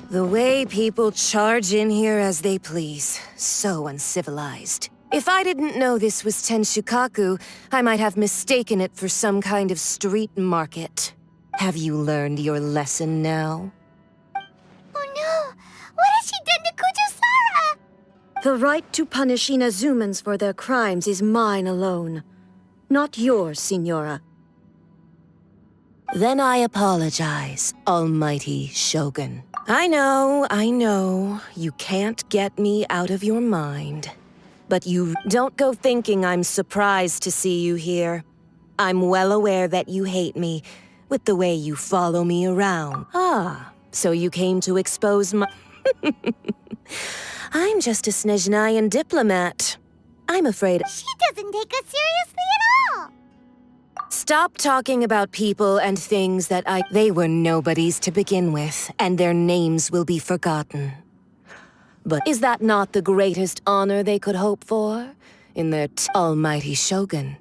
The way people charge in here as they please. So uncivilized. If I didn't know this was Tenshukaku, I might have mistaken it for some kind of street market. Have you learned your lesson now? Oh no! What has she done to Kujusara? The right to punish Inazumans for their crimes is mine alone. Not yours, Signora. Then I apologize, Almighty Shogun. I know, you can't get me out of your mind. But you don't go thinking I'm surprised to see you here. I'm well aware that you hate me, with the way you follow me around. Ah, so you came to expose my... I'm just a Snezhnayan diplomat. I'm afraid... She doesn't take us seriously at all! Stop talking about people and things that They were nobodies to begin with, and their names will be forgotten. But is that not the greatest honor they could hope for? In their almighty Shogun?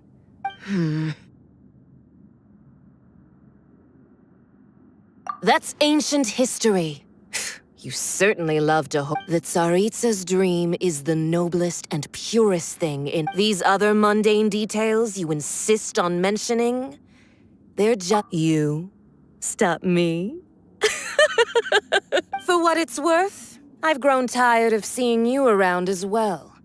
That's ancient history. You certainly love to hope that Tsaritsa's dream is the noblest and purest thing in these other mundane details you insist on mentioning. They're just... You stop me? For what it's worth, I've grown tired of seeing you around as well.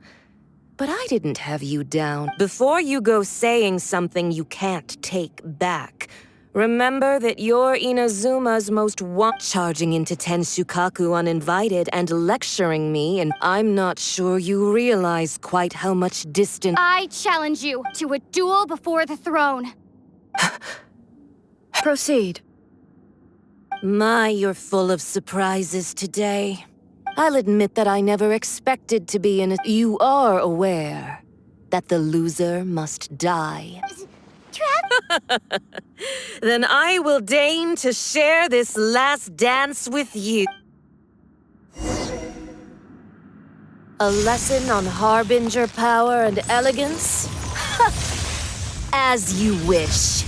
But I didn't have you down. Before you go saying something you can't take back, remember that you're Inazuma's most charging into Tenshukaku uninvited and lecturing me, and I'm not sure you realize quite how much distance... I challenge you to a duel before the throne. Proceed. My, you're full of surprises today. I'll admit that I never expected to be in a... You are aware that the loser must die. Then I will deign to share this last dance with you. A lesson on harbinger power and elegance? As you wish.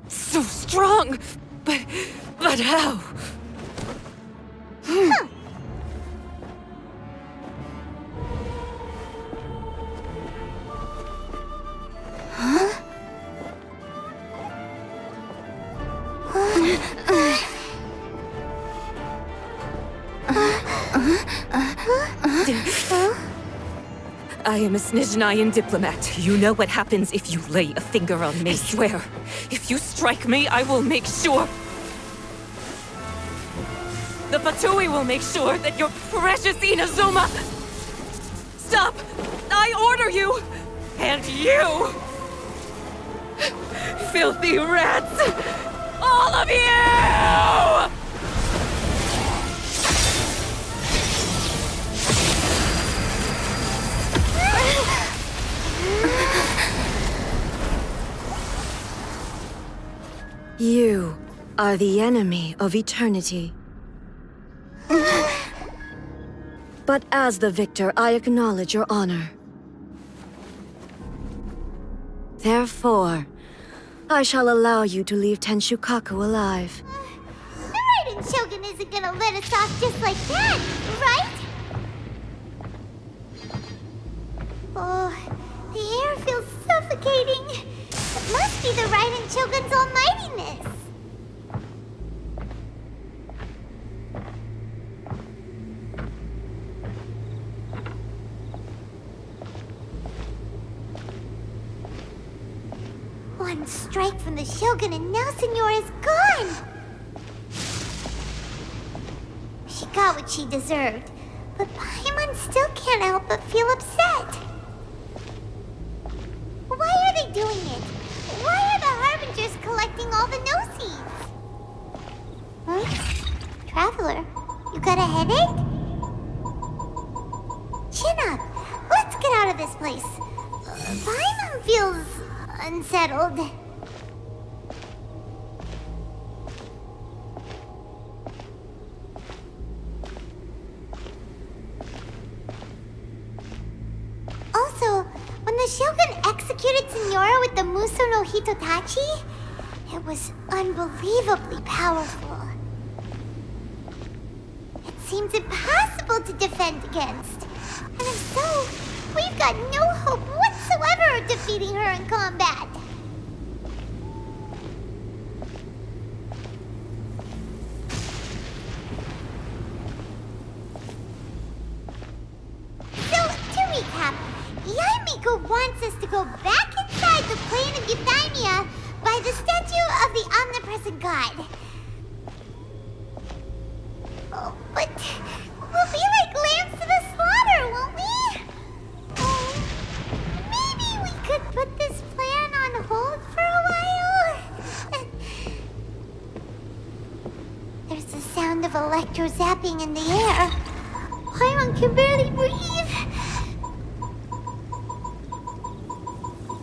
So strong! But how? I am a Snezhnayan diplomat. You know what happens if you lay a finger on me. I swear, if you strike me, I will make sure... The Fatui will make sure that your precious Inazuma... Stop! I order you! And you! Filthy rats! All of you! You are the enemy of eternity. But as the victor, I acknowledge your honor. Therefore, I shall allow you to leave Tenshukaku alive. The Raiden Shogun isn't gonna let us off just like that, right? Oh, the air feels suffocating. It must be the Raiden Shogun's almightiness. One strike from the Shogun and now Signora's gone! She got what she deserved. But Paimon still can't help but feel upset. Why are they doing it? Why are the Harbingers collecting all the no-seeds? Huh? Traveler, you got a headache? Chin up. Let's get out of this place. Paimon feels unsettled. Also, when the Shogun executed Signora with the Muso no Hitotachi, it was unbelievably powerful. It seems impossible to defend against. And if so, we've got no hope whatsoever of defeating her in combat. So, to recap, Yaimiko wants us to go back inside the plane of Euthymia by the statue of the omnipresent god. Oh, but we'll be like lambs to the slaughter, won't we? Oh, maybe we could put this plan on hold for a while? There's the sound of electro zapping in the air. Paimon can barely breathe.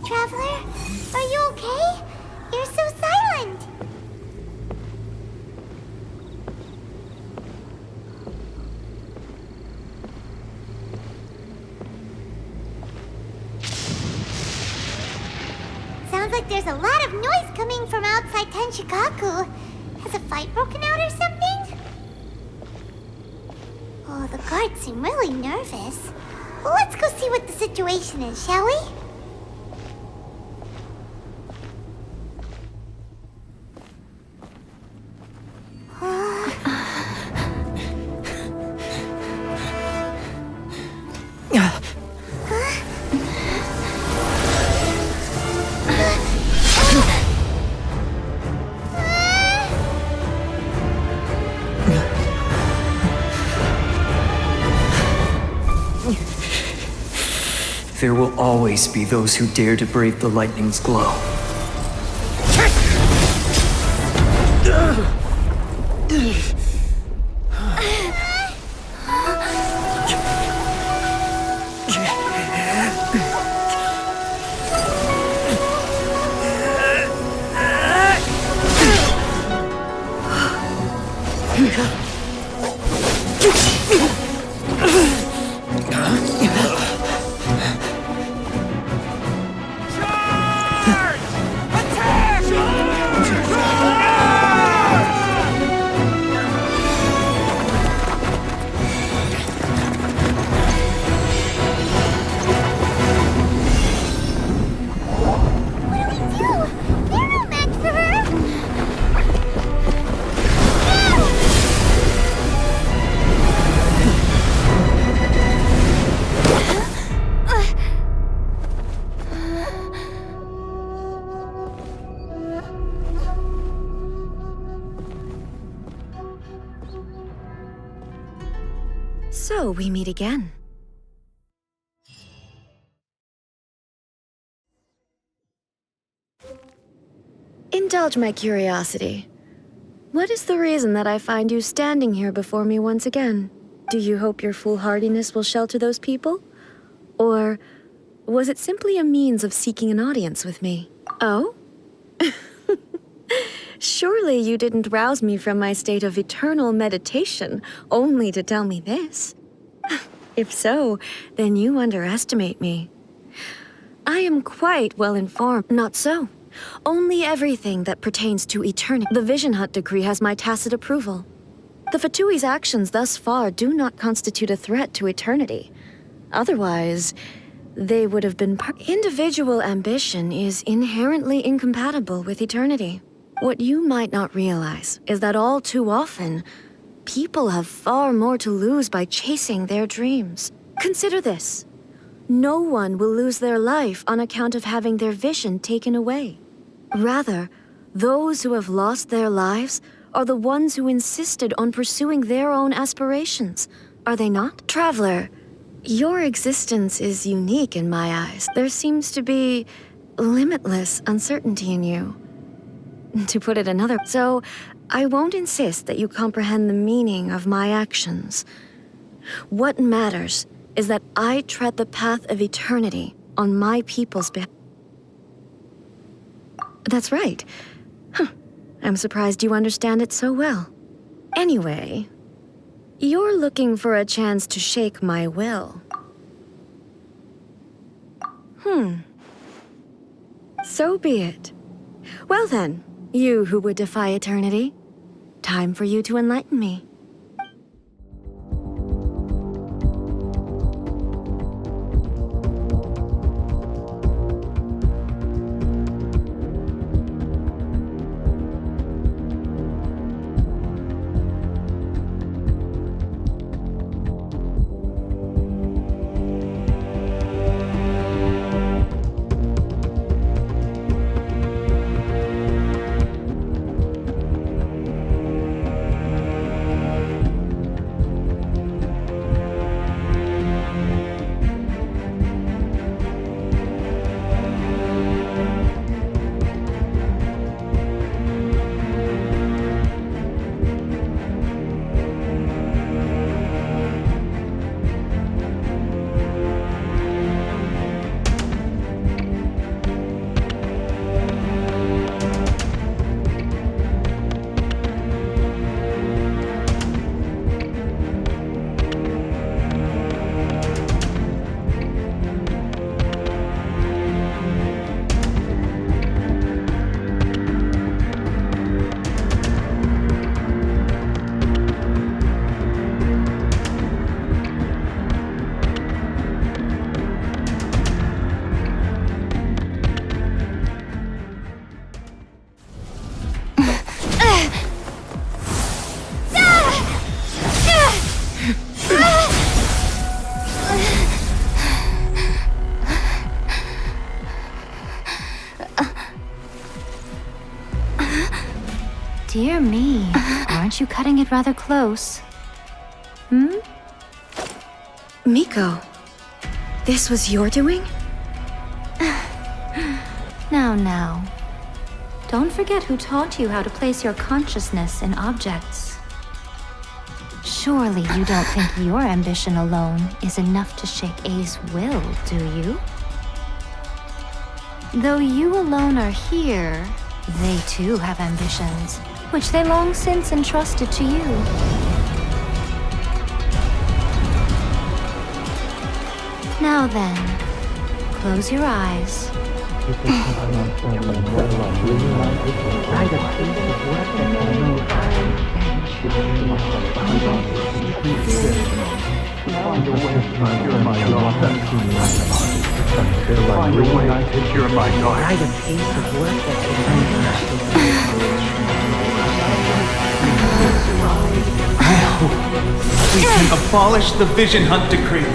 Traveler, are you okay? You're so silent. Sounds like there's a lot of noise coming from outside Tenshikaku. Has a fight broken out or something? Oh, the guards seem really nervous. Well, let's go see what the situation is, shall we? There will always be those who dare to brave the lightning's glow. So we meet again. Indulge my curiosity. What is the reason that I find you standing here before me once again? Do you hope your foolhardiness will shelter those people? Or was it simply a means of seeking an audience with me? Oh? Surely you didn't rouse me from my state of eternal meditation only to tell me this. If so, then you underestimate me. I am quite well informed. Not so. Only everything that pertains to eternity. The Vision Hut decree has my tacit approval. The Fatui's actions thus far do not constitute a threat to eternity. Otherwise, they would have been Individual ambition is inherently incompatible with eternity. What you might not realize is that all too often, people have far more to lose by chasing their dreams. Consider this. No one will lose their life on account of having their vision taken away. Rather, those who have lost their lives are the ones who insisted on pursuing their own aspirations, are they not? Traveler, your existence is unique in my eyes. There seems to be limitless uncertainty in you. To put it another, so I won't insist that you comprehend the meaning of my actions. What matters is that I tread the path of eternity on my people's behalf. That's right. I'm surprised you understand it so well. Anyway, you're looking for a chance to shake my will. So be it. Well then, you who would defy eternity, time for you to enlighten me. Dear me, aren't you cutting it rather close? Miko, this was your doing? Now. Don't forget who taught you how to place your consciousness in objects. Surely you don't think your ambition alone is enough to shake A's will, do you? Though you alone are here, they too have ambitions, which they long since entrusted to you. Now then, close your eyes. We can abolish the Vision Hunt Decree.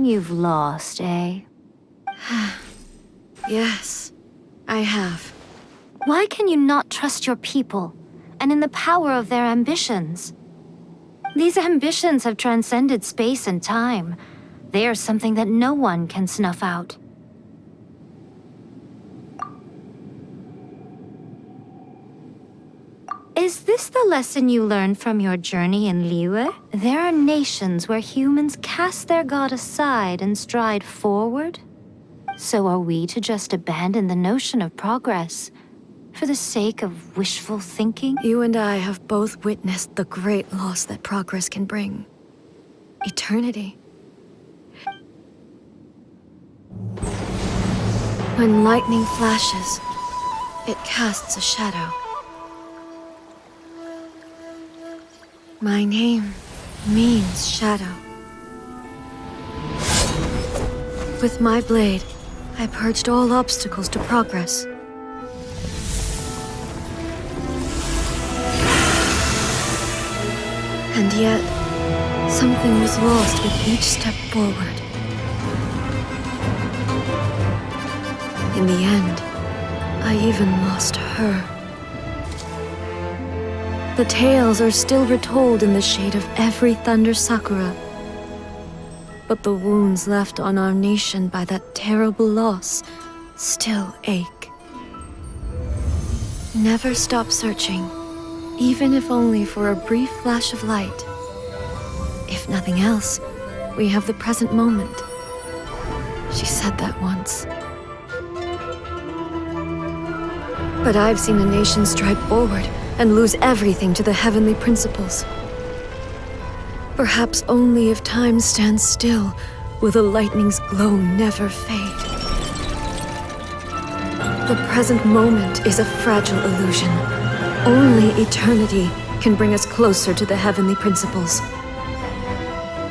You've lost, eh? Yes, I have. Why can you not trust your people, and in the power of their ambitions? These ambitions have transcended space and time. They are something that no one can snuff out. Is this the lesson you learned from your journey in Liyue? There are nations where humans cast their god aside and stride forward? So are we to just abandon the notion of progress for the sake of wishful thinking? You and I have both witnessed the great loss that progress can bring. Eternity. When lightning flashes, it casts a shadow. My name means shadow. With my blade, I purged all obstacles to progress. And yet, something was lost with each step forward. In the end, I even lost her. The tales are still retold in the shade of every Thunder Sakura. But the wounds left on our nation by that terrible loss still ache. Never stop searching, even if only for a brief flash of light. If nothing else, we have the present moment. She said that once. But I've seen a nation stride forward and lose everything to the heavenly principles. Perhaps only if time stands still will the lightning's glow never fade. The present moment is a fragile illusion. Only eternity can bring us closer to the heavenly principles.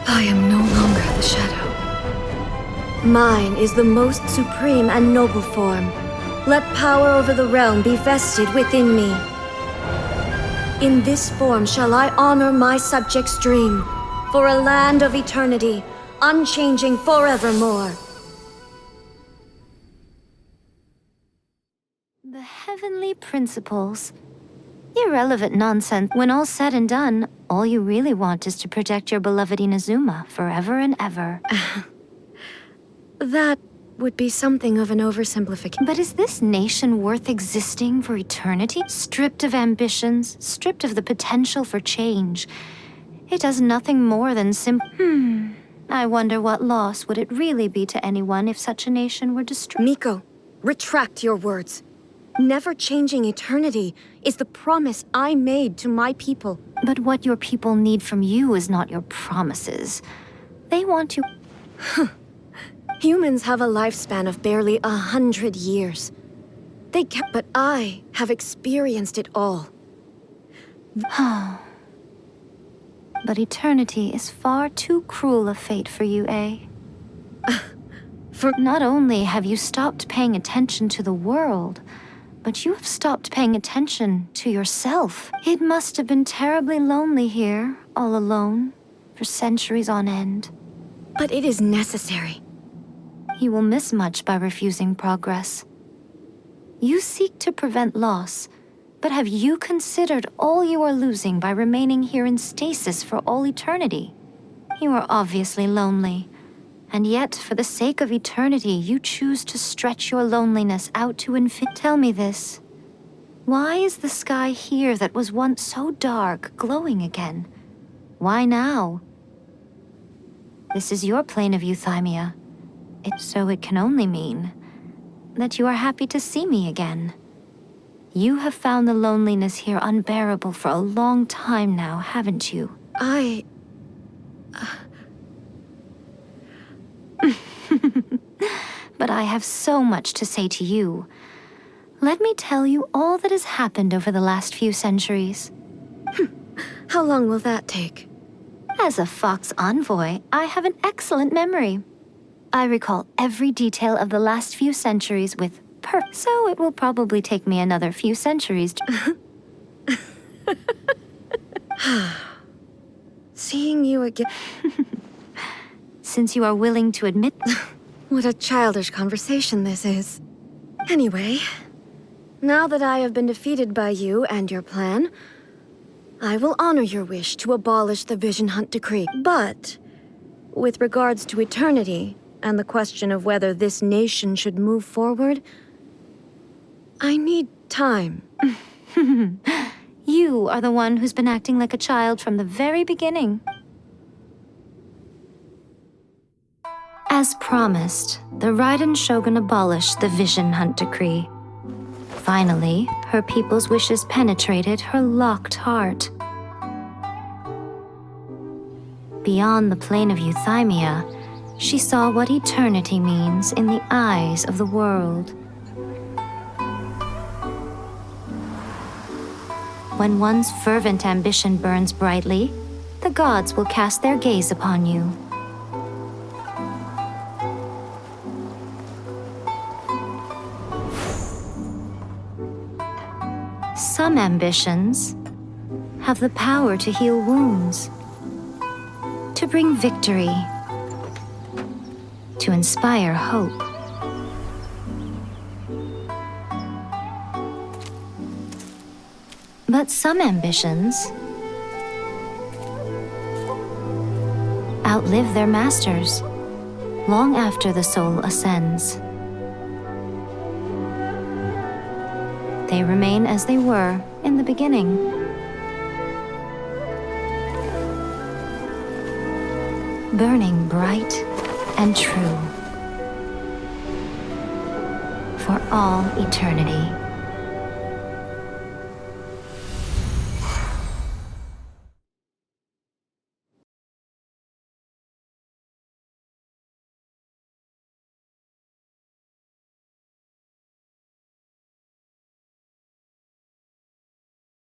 I am no longer the shadow. Mine is the most supreme and noble form. Let power over the realm be vested within me. In this form shall I honor my subjects' dream, for a land of eternity, unchanging forevermore. The heavenly principles. Irrelevant nonsense. When all's said and done, all you really want is to protect your beloved Inazuma forever and ever. That would be something of an oversimplification. But is this nation worth existing for eternity? Stripped of ambitions, stripped of the potential for change. It does nothing more than I wonder what loss would it really be to anyone if such a nation were destroyed? Miko, retract your words. Never changing eternity is the promise I made to my people. But what your people need from you is not your promises. They want to... Humans have a lifespan of barely 100 years. But I have experienced it all. But eternity is far too cruel a fate for you, eh? Not only have you stopped paying attention to the world, but you have stopped paying attention to yourself. It must have been terribly lonely here, all alone, for centuries on end. But it is necessary. You will miss much by refusing progress. You seek to prevent loss, but have you considered all you are losing by remaining here in stasis for all eternity? You are obviously lonely, and yet for the sake of eternity, you choose to stretch your loneliness out to infinity. Tell me this. Why is the sky here that was once so dark glowing again? Why now? This is your plane of euthymia. So it can only mean that you are happy to see me again. You have found the loneliness here unbearable for a long time now, haven't you? But I have so much to say to you. Let me tell you all that has happened over the last few centuries. How long will that take? As a Fox envoy, I have an excellent memory. I recall every detail of the last few centuries with so it will probably take me another few centuries to... Seeing you again... since you are willing to admit. What a childish conversation this is. Anyway, now that I have been defeated by you and your plan, I will honor your wish to abolish the Vision Hunt Decree. But, with regards to eternity, and the question of whether this nation should move forward, I need time. You are the one who's been acting like a child from the very beginning. As promised, the Raiden Shogun abolished the Vision Hunt Decree. Finally, her people's wishes penetrated her locked heart. Beyond the plane of euthymia, she saw what eternity means in the eyes of the world. When one's fervent ambition burns brightly, the gods will cast their gaze upon you. Some ambitions have the power to heal wounds, to bring victory, to inspire hope. But some ambitions outlive their masters long after the soul ascends. They remain as they were in the beginning. Burning bright and true for all eternity.